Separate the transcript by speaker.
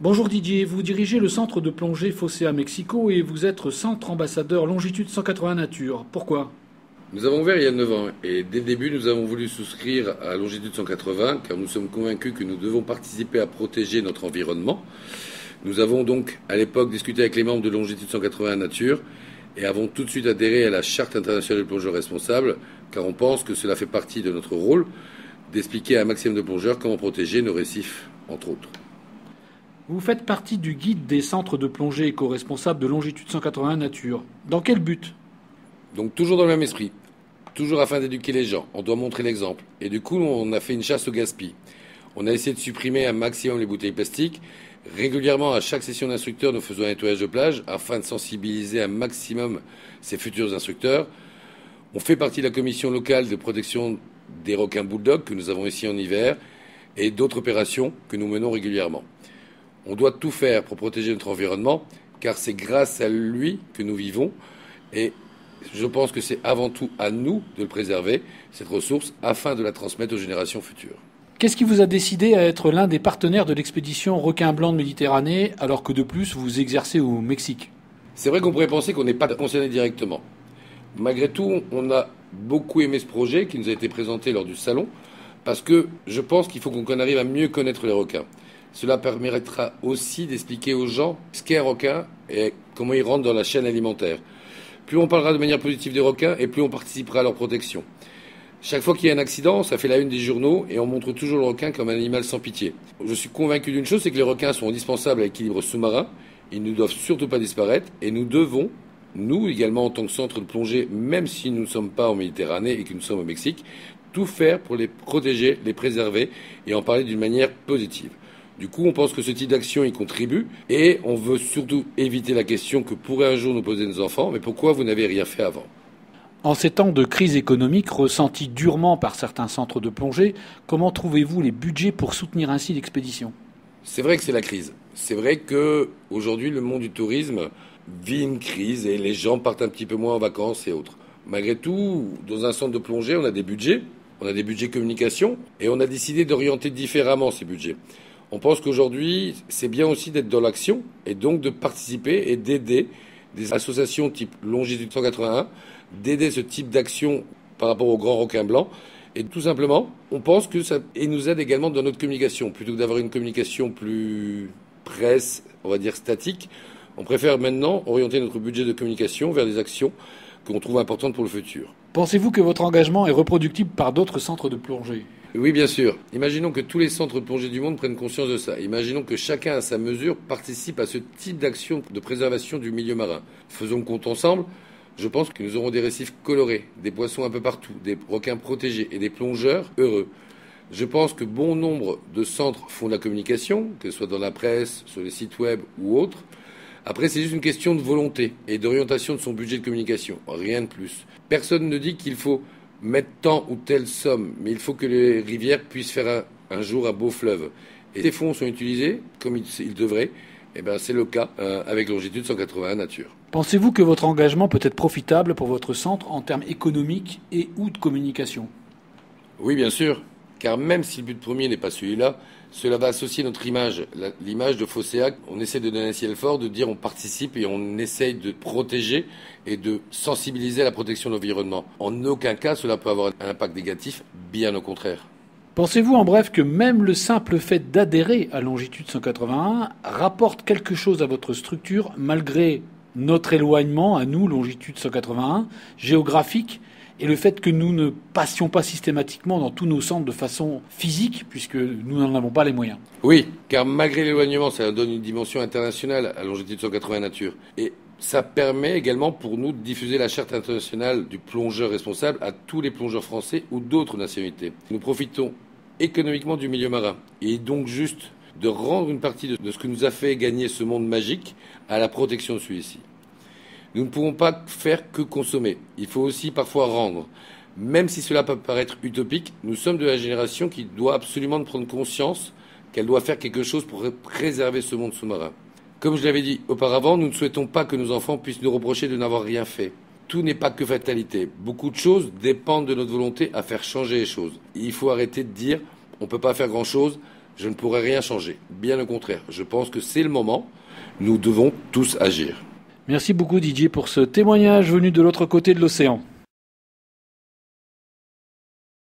Speaker 1: Bonjour Didier, vous dirigez le centre de plongée Fosséa Mexico et vous êtes centre ambassadeur Longitude 180 Nature. Pourquoi?
Speaker 2: Nous avons ouvert il y a 9 ans et dès le début nous avons voulu souscrire à Longitude 180 car nous sommes convaincus que nous devons participer à protéger notre environnement. Nous avons donc à l'époque discuté avec les membres de Longitude 180 Nature et avons tout de suite adhéré à la Charte internationale des plongeurs responsables car on pense que cela fait partie de notre rôle d'expliquer à un maximum de plongeurs comment protéger nos récifs, entre autres.
Speaker 1: Vous faites partie du guide des centres de plongée éco-responsables de Longitude 180 Nature. Dans quel but?
Speaker 2: Donc toujours dans le même esprit, toujours afin d'éduquer les gens, on doit montrer l'exemple. Et du coup, on a fait une chasse au gaspillage. On a essayé de supprimer un maximum les bouteilles plastiques. Régulièrement, à chaque session d'instructeurs, nous faisons un nettoyage de plage afin de sensibiliser un maximum ces futurs instructeurs. On fait partie de la commission locale de protection des requins bulldogs que nous avons ici en hiver et d'autres opérations que nous menons régulièrement. On doit tout faire pour protéger notre environnement car c'est grâce à lui que nous vivons et je pense que c'est avant tout à nous de le préserver, cette ressource, afin de la transmettre aux générations futures.
Speaker 1: Qu'est-ce qui vous a décidé à être l'un des partenaires de l'expédition Requin Blanc de Méditerranée alors que de plus vous exercez au Mexique?
Speaker 2: C'est vrai qu'on pourrait penser qu'on n'est pas concerné directement. Malgré tout, on a beaucoup aimé ce projet qui nous a été présenté lors du salon parce que je pense qu'il faut qu'on arrive à mieux connaître les requins. Cela permettra aussi d'expliquer aux gens ce qu'est un requin et comment il rentre dans la chaîne alimentaire. Plus on parlera de manière positive des requins et plus on participera à leur protection. Chaque fois qu'il y a un accident, ça fait la une des journaux et on montre toujours le requin comme un animal sans pitié. Je suis convaincu d'une chose, c'est que les requins sont indispensables à l'équilibre sous-marin. Ils ne doivent surtout pas disparaître et nous devons, nous également en tant que centre de plongée, même si nous ne sommes pas en Méditerranée et que nous sommes au Mexique, tout faire pour les protéger, les préserver et en parler d'une manière positive. Du coup, on pense que ce type d'action y contribue et on veut surtout éviter la question que pourraient un jour nous poser nos enfants, mais pourquoi vous n'avez rien fait avant?
Speaker 1: En ces temps de crise économique ressentie durement par certains centres de plongée, comment trouvez-vous les budgets pour soutenir ainsi l'expédition?
Speaker 2: C'est vrai que c'est la crise. C'est vrai qu'aujourd'hui, le monde du tourisme vit une crise et les gens partent un petit peu moins en vacances et autres. Malgré tout, dans un centre de plongée, on a des budgets communication et on a décidé d'orienter différemment ces budgets. On pense qu'aujourd'hui, c'est bien aussi d'être dans l'action et donc de participer et d'aider des associations type Longitude 181, d'aider ce type d'action par rapport aux grands requins blancs. Et tout simplement, on pense que ça nous aide également dans notre communication. Plutôt que d'avoir une communication plus presse, on va dire statique, on préfère maintenant orienter notre budget de communication vers des actions qu'on trouve importantes pour le futur.
Speaker 1: Pensez-vous que votre engagement est reproductible par d'autres centres de plongée?
Speaker 2: Oui, bien sûr. Imaginons que tous les centres de plongée du monde prennent conscience de ça. Imaginons que chacun, à sa mesure, participe à ce type d'action de préservation du milieu marin. Faisons le compte ensemble. Je pense que nous aurons des récifs colorés, des poissons un peu partout, des requins protégés et des plongeurs heureux. Je pense que bon nombre de centres font de la communication, que ce soit dans la presse, sur les sites web ou autres. Après, c'est juste une question de volonté et d'orientation de son budget de communication. Rien de plus. Personne ne dit qu'il faut mettre tant ou telle somme, mais il faut que les rivières puissent faire un jour un beau fleuve. Et ces fonds sont utilisés comme ils devraient. Et bien, c'est le cas avec Longitude 181 Nature.
Speaker 1: Pensez-vous que votre engagement peut être profitable pour votre centre en termes économiques et ou de communication?
Speaker 2: Oui, bien sûr, car même si le but premier n'est pas celui-là, cela va associer notre image, l'image de Fosséa. On essaie de donner un ciel fort, de dire on participe et on essaye de protéger et de sensibiliser à la protection de l'environnement. En aucun cas, cela peut avoir un impact négatif, bien au contraire.
Speaker 1: Pensez-vous en bref que même le simple fait d'adhérer à Longitude 181 rapporte quelque chose à votre structure malgré notre éloignement, à nous, Longitude 181, géographique, et le fait que nous ne passions pas systématiquement dans tous nos centres de façon physique, puisque nous n'en avons pas les moyens?
Speaker 2: Oui, car malgré l'éloignement, ça donne une dimension internationale à Longitude 180 Nature. Et ça permet également pour nous de diffuser la charte internationale du plongeur responsable à tous les plongeurs français ou d'autres nationalités. Nous profitons économiquement du milieu marin. Et donc juste de rendre une partie de ce que nous a fait gagner ce monde magique à la protection de celui-ci. Nous ne pouvons pas faire que consommer. Il faut aussi parfois rendre. Même si cela peut paraître utopique, nous sommes de la génération qui doit absolument prendre conscience qu'elle doit faire quelque chose pour préserver ce monde sous-marin. Comme je l'avais dit auparavant, nous ne souhaitons pas que nos enfants puissent nous reprocher de n'avoir rien fait. Tout n'est pas que fatalité. Beaucoup de choses dépendent de notre volonté à faire changer les choses. Il faut arrêter de dire on ne peut pas faire grand-chose je ne pourrai rien changer. Bien au contraire, je pense que c'est le moment. Nous devons tous agir.
Speaker 1: Merci beaucoup Didier pour ce témoignage venu de l'autre côté de l'océan.